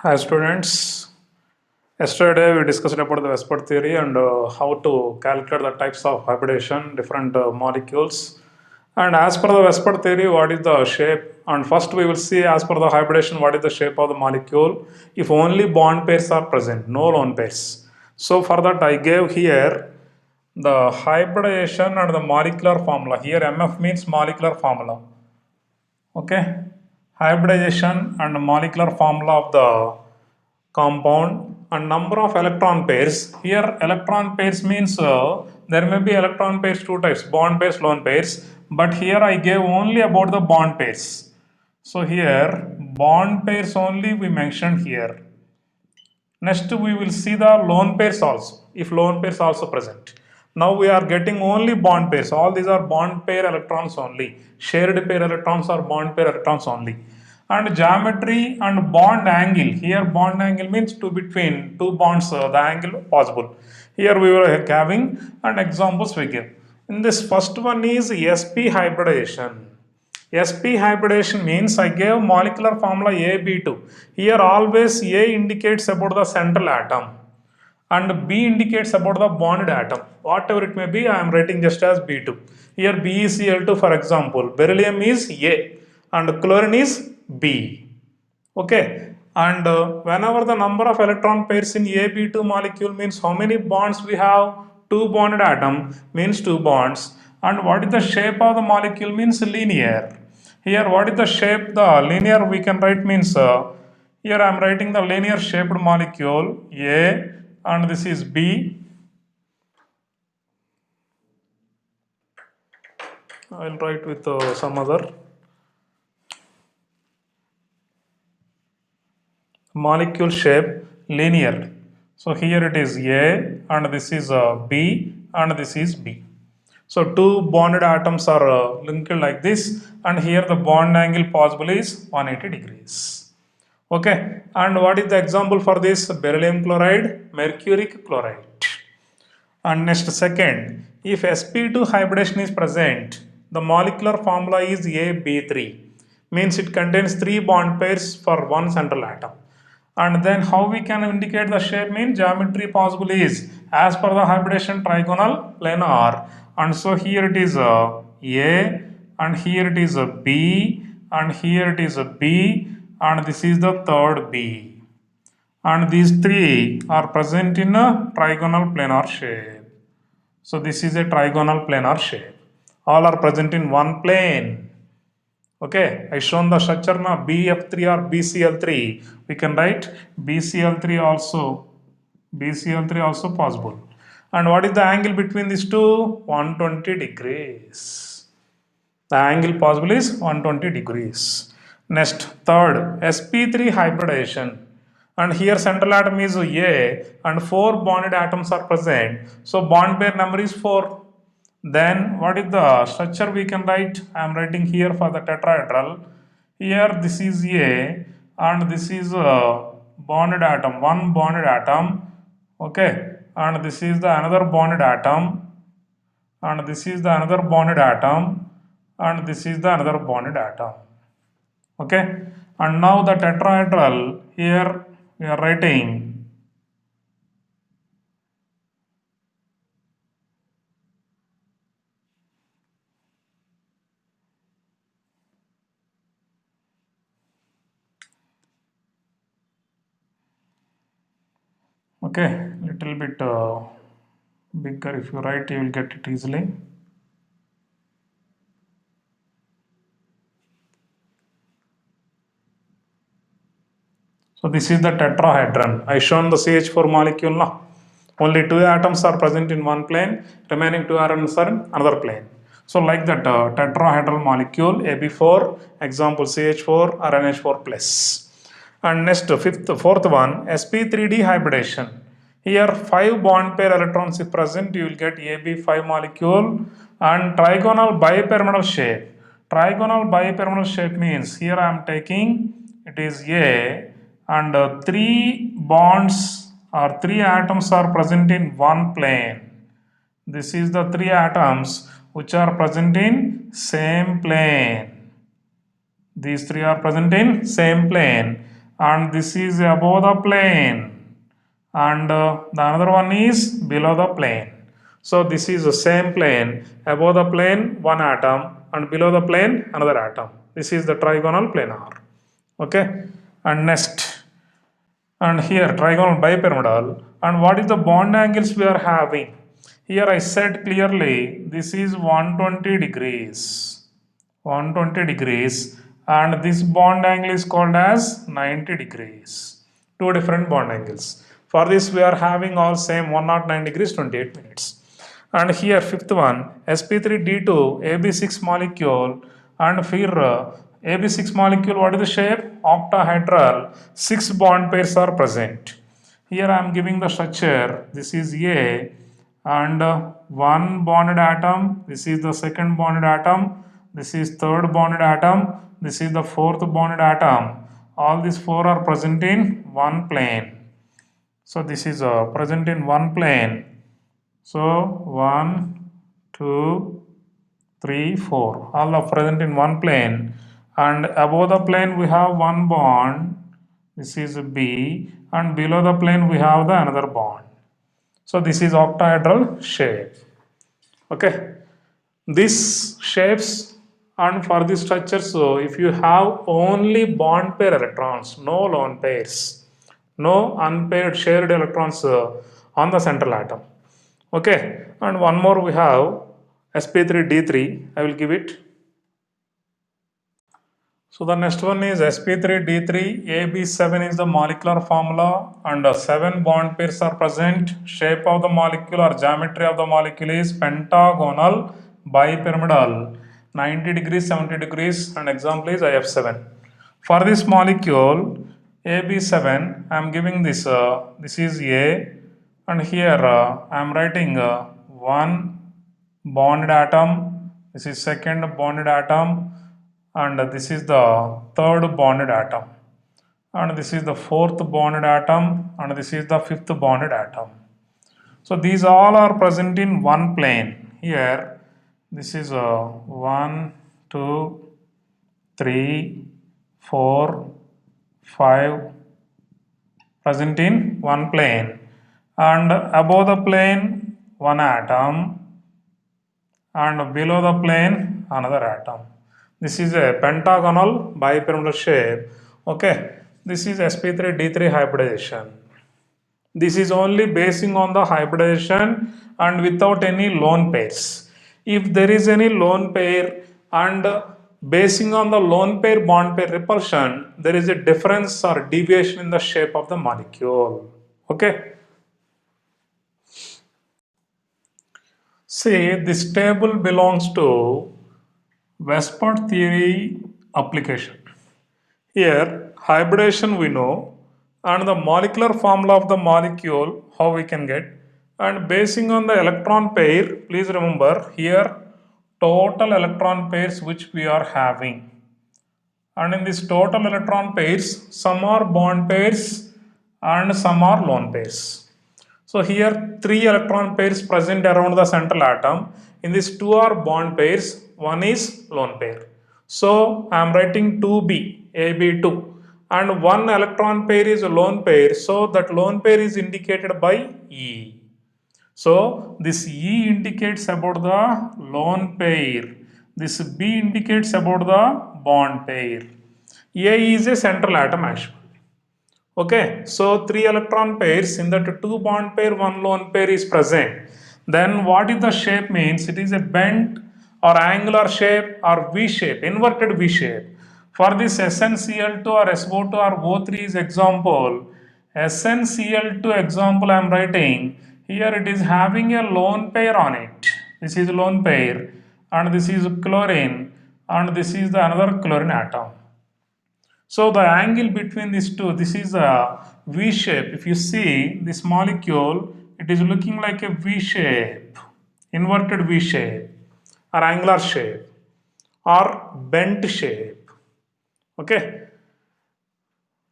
Hi students. Yesterday we discussed about the Westport theory and how to calculate the types of hybridization, different molecules. And as per the Westport theory, what is the shape? And first we will see as per the hybridization, what is the shape of the molecule if only bond pairs are present, no lone pairs. So for that I gave here the hybridization and the molecular formula. Here MF means molecular formula. Okay, hybridization and molecular formula of the compound and number of electron pairs. Here electron pairs means there may be electron pairs two types, bond pairs, lone pairs, but here I gave only about the bond pairs. So here bond pairs only we mentioned here. Next we will see the lone pairs also, if lone pairs also present. Now we are getting only bond pairs. All these are bond pair electrons only. Shared pair electrons or bond pair electrons only. And geometry and bond angle. Here bond angle means between two bonds, the angle possible. Here we were having and examples we give. In this first one is sp hybridization. sp hybridization means I gave molecular formula AB2. Here always A indicates about the central atom and B indicates about the bonded atom. Whatever it may be, I am writing just as B2. Here BeCl2 for example, beryllium is A and chlorine is B. Okay, and whenever the number of electron pairs in AB2 molecule means how many bonds we have, two bonded atom means two bonds, and what is the shape of the molecule means linear. Here what is the shape, the linear we can write means here I am writing the linear shaped molecule A and this is B. I will write with some other molecule shape linear. So here it is A and this is B and this is B. So two bonded atoms are linked like this and here the bond angle possible is 180 degrees. Okay, and what is the example for this? Beryllium chloride, mercuric chloride. And next second, if sp2 hybridization is present, the molecular formula is AB3, means it contains three bond pairs for one central atom. And then how we can indicate the shape means geometry possible is as per the hybridization trigonal planar. And so here it is A and here it is a B and here it is a B and this is the third B. And these three are present in a trigonal planar shape. So this is a trigonal planar shape. All are present in one plane. Okay, I shown the structure now BF3 or BCl3. We can write BCl3 also. BCl3 also possible. And what is the angle between these two? 120 degrees. The angle possible is 120 degrees. Next, third, sp3 hybridization. And here central atom is A and four bonded atoms are present. So bond pair number is 4. Then what is the structure we can write? I am writing here for the tetrahedral. Here this is A and this is a bonded atom, one bonded atom. Okay, and this is the another bonded atom and this is the another bonded atom and this is the another bonded atom. Okay, and now the tetrahedral here we are writing okay, little bit bigger. If you write you will get it easily. So this is the tetrahedron. I shown the CH4 molecule now. Only two atoms are present in one plane, remaining two atoms are in another plane. So like that tetrahedral molecule AB4, example CH4 or NH4 plus. And next fourth one, sp3d hybridization. Here five bond pair electrons if present, you will get AB5 molecule and trigonal bipyramidal shape. Trigonal bipyramidal shape means here I am taking it is A and three bonds or three atoms are present in one plane. This is the three atoms which are present in same plane. These three are present in same plane and this is above the plane, and the another one is below the plane. So this is the same plane. Above the plane one atom, and below the plane another atom. This is the trigonal planar. Okay, and next, and here trigonal bipyramidal. And what is the bond angles we are having? Here I said clearly this is 120 degrees, 120 degrees, and this bond angle is called as 90 degrees. Two different bond angles. For this we are having all same 109 degrees 28 minutes. And here fifth one, sp3d2 ab6 molecule. And here ab6 molecule, what is the shape? Octahedral. 6 bond pairs are present. Here I am giving the structure. This is A, and one bonded atom. This is the second bonded atom. This is third bonded atom. This is the fourth bonded atom. All these four are present in one plane. So this is present in one plane. So 1, 2, 3, 4. All are present in one plane. And above the plane we have one bond. This is B. And below the plane we have the another bond. So this is octahedral shape. Okay. These shapes, and for this structure, so if you have only bond pair electrons, no lone pairs, no unpaired shared electrons on the central atom. Okay, and one more we have sp3d3. I will give it. So the next one is sp3d3. ab7 is the molecular formula, and 7 bond pairs are present. Shape of the molecule or geometry of the molecule is pentagonal bipyramidal, 90 degrees, 70 degrees, and example is IF7. For this molecule ab7, I am giving this. This is A, and here I am writing one bonded atom. This is second bonded atom, and this is the third bonded atom, and this is the fourth bonded atom, and this is the fifth bonded atom. So these all are present in one plane. Here this is 1, 2, 3, 4, 5 present in one plane, and above the plane one atom, and below the plane another atom. This is a pentagonal bipyramidal shape. Okay, this is sp3d3 hybridization. This is only basing on the hybridization and without any lone pairs. If there is any lone pair, and basing on the lone pair bond pair repulsion, there is a difference or deviation in the shape of the molecule. Okay. See, this table belongs to Westport theory application. Here, hybridization we know, and the molecular formula of the molecule, how we can get, and basing on the electron pair, please remember here, total electron pairs which we are having. And in this total electron pairs, some are bond pairs and some are lone pairs. So here 3 electron pairs present around the central atom. In this 2 are bond pairs, one is lone pair. So I am writing 2b, AB2, and 1 electron pair is a lone pair. So that lone pair is indicated by E. So this E indicates about the lone pair. This B indicates about the bond pair. A is a central atom actually. Okay, so 3 electron pairs, in that 2 bond pair, 1 lone pair is present. Then what is the shape means? It is a bent or angular shape or V shape, inverted V shape. For this SnCl2 or SO2 or O3 is example. SnCl2 example I am writing. Here it is having a lone pair on it. This is lone pair, and this is chlorine, and this is the another chlorine atom. So the angle between these two, this is a V shape. If you see this molecule, it is looking like a V shape, inverted V shape, or angular shape, or bent shape. Okay.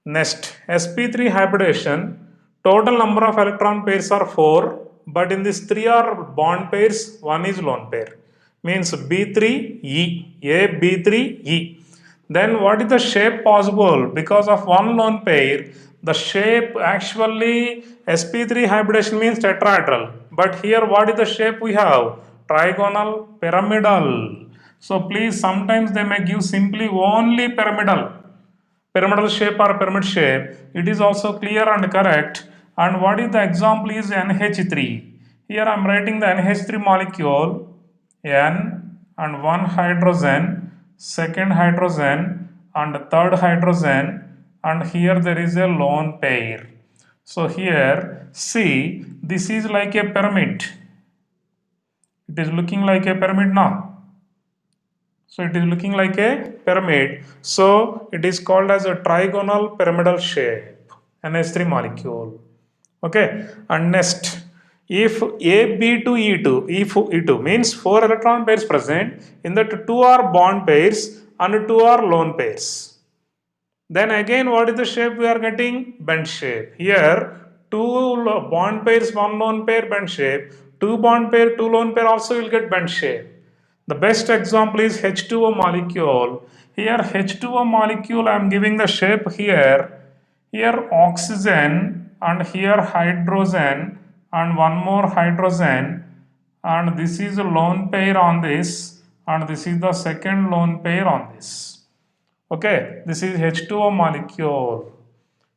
Next, sp3 hybridization. Total number of electron pairs are 4, but in these 3 are bond pairs, one is lone pair. Means B3E, A B3E. Then what is the shape possible? Because of one lone pair, the shape actually sp3 hybridization means tetrahedral. But here what is the shape we have? Trigonal, pyramidal. So please, sometimes they may give simply only pyramidal shape or pyramid shape. It is also clear and correct. And what is the example is NH3. Here I am writing the NH3 molecule, N and one hydrogen, second hydrogen and third hydrogen, and here there is a lone pair. So here see, this is like a pyramid. It is looking like a pyramid now. So it is looking like a pyramid. So it is called as a trigonal pyramidal shape, NH3 molecule. Okay, and next, if AB to E2, E2 means 4 electron pairs present, in that 2 are bond pairs and 2 are lone pairs. Then again, what is the shape we are getting? Bend shape. Here, 2 bond pairs, 1 lone pair, bend shape. 2 bond pair, 2 lone pair also will get bend shape. The best example is H2O molecule. Here H2O molecule I am giving the shape here. Here oxygen and here hydrogen and one more hydrogen, and this is a lone pair on this, and this is the second lone pair on this. Okay, this is H2O molecule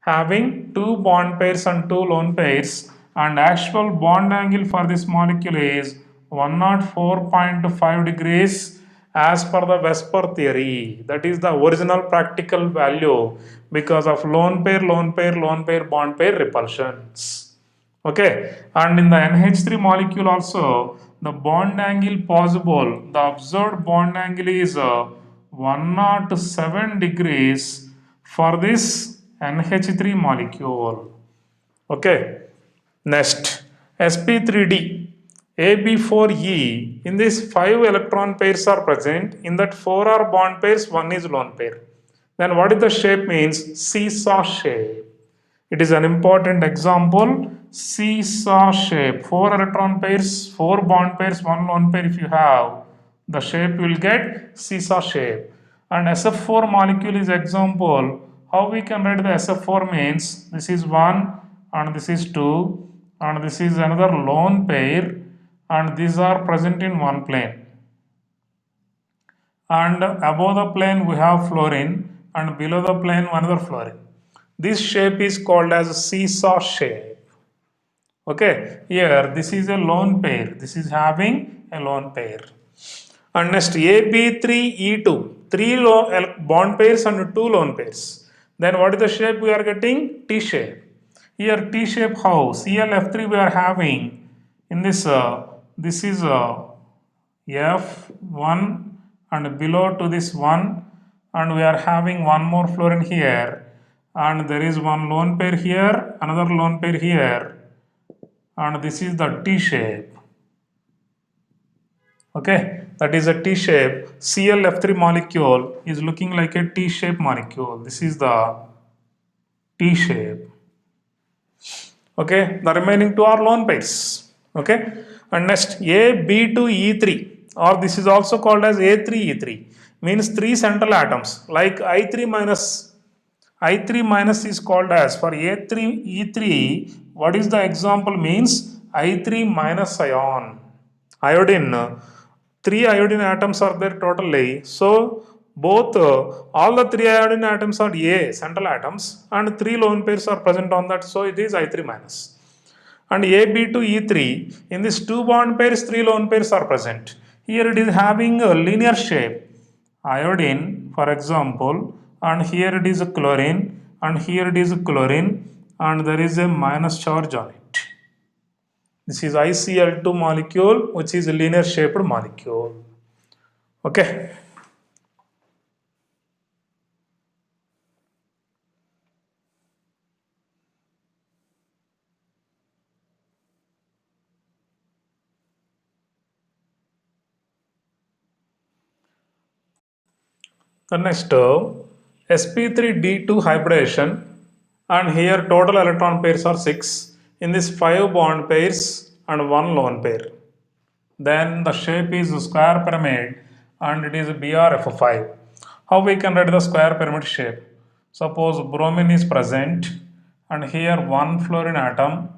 having two bond pairs and two lone pairs, and actual bond angle for this molecule is 104.5 degrees as per the Vesper theory. That is the original practical value because of lone pair, lone pair, lone pair, bond pair repulsions. Okay, and in the NH3 molecule also, the bond angle possible, the observed bond angle is 107 degrees for this NH3 molecule. Okay, next sp3d ab4e. In this 5 electron pairs are present, in that 4 are bond pairs, 1 is lone pair. Then what is the shape means? Seesaw shape. It is an important example. Seesaw shape. 4 electron pairs, 4 bond pairs, 1 lone pair if you have, the shape will get seesaw shape. And SF4 molecule is example. How we can write the SF4 means this is 1 and this is 2 and this is another lone pair, and these are present in one plane. And above the plane we have fluorine and below the plane another fluorine. This shape is called as a seesaw shape. Okay, here this is a lone pair. This is having a lone pair. And next AB3E2, 3 bond pairs and 2 lone pairs. Then what is the shape we are getting? T shape. Here T shape how? ClF3 we are having in this, this is F1 and below to this 1, and we are having one more fluorine here, and there is one lone pair here, another lone pair here, and this is the T shape. Okay, that is a T shape. ClF3 molecule is looking like a T shape molecule. This is the T shape. Okay, the remaining two are lone pairs. Okay, and next AB2E3, or this is also called as A3E3, means 3 central atoms like I3 minus. I3 minus is called as for A3E3. What is the example means? I3 minus ion. Iodine, 3 iodine atoms are there totally. So both all the 3 iodine atoms are A central atoms and 3 lone pairs are present on that. So it is I3 minus. And AB to E3, in this 2 bond pairs, 3 lone pairs are present. Here it is having a linear shape. Iodine, for example, and here it is a chlorine, and here it is a chlorine, and there is a minus charge on it. This is ICl2 molecule, which is a linear shaped molecule. Okay. The next sp3d2 hybridization, and here total electron pairs are 6. In this 5 bond pairs and 1 lone pair. Then the shape is a square pyramid and it is BRF5. How we can write the square pyramid shape? Suppose bromine is present and here one fluorine atom,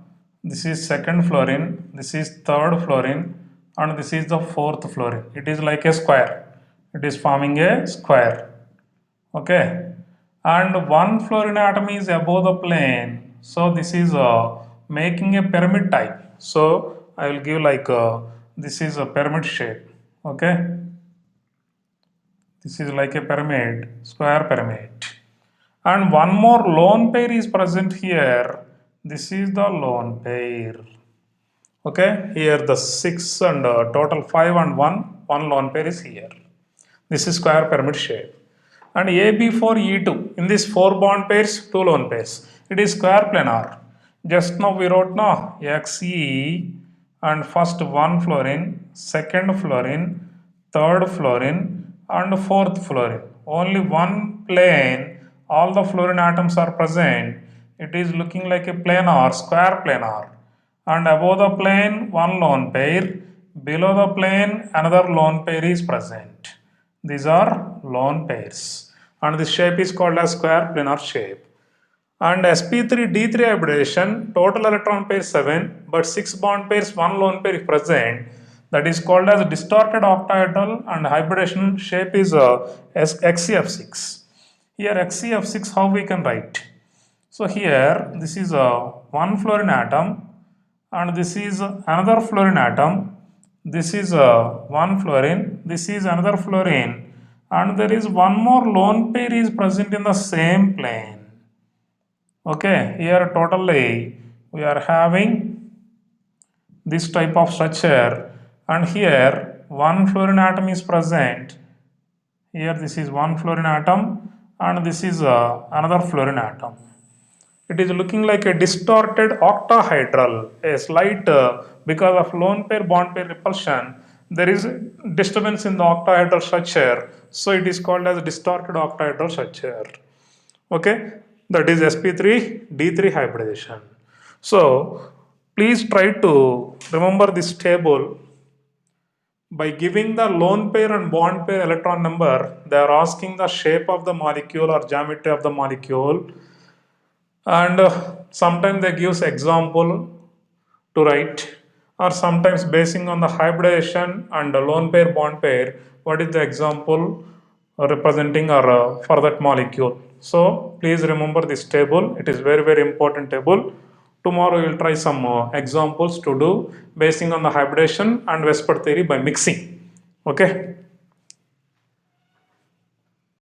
this is second fluorine, this is third fluorine and this is the fourth fluorine. It is like a square. It is forming a square. Okay. And one fluorine atom is above the plane. So this is making a pyramid type. So I will give like this is a pyramid shape. Okay. This is like a pyramid, square pyramid. And one more lone pair is present here. This is the lone pair. Okay, here the 6 and total 5 and 1 lone pair is here. This is square pyramid shape. And AB for E2, in this 4 bond pairs, 2 lone pairs. It is square planar. Just now we wrote now XE and first 1 fluorine, second fluorine, third fluorine and fourth fluorine. Only one plane, all the fluorine atoms are present. It is looking like a planar, square planar. And above the plane, one lone pair. Below the plane, another lone pair is present. These are lone pairs. And this shape is called as square planar shape. And sp3d3 hybridization, total electron pair 7, but 6 bond pairs, 1 lone pair is present. That is called as distorted octahedral, and hybridization shape is XCF6. Here XCF6, how we can write? So here this is one fluorine atom and this is another fluorine atom. This is one fluorine, this is another fluorine, and there is one more lone pair is present in the same plane. Okay, here totally we are having this type of structure, and here one fluorine atom is present. Here this is one fluorine atom and this is another fluorine atom. It is looking like a distorted octahedral, a slight because of lone pair bond pair repulsion. There is disturbance in the octahedral structure, so it is called as distorted octahedral structure. Okay, that is sp3d3 hybridization. So please try to remember this table. By giving the lone pair and bond pair electron number, they are asking the shape of the molecule or geometry of the molecule, and sometimes they gives example to write, or sometimes basing on the hybridization and the lone pair bond pair, what is the example representing or for that molecule. So please remember this table. It is very important table. Tomorrow we will try some examples to do basing on the hybridization and Westport theory by mixing. Okay.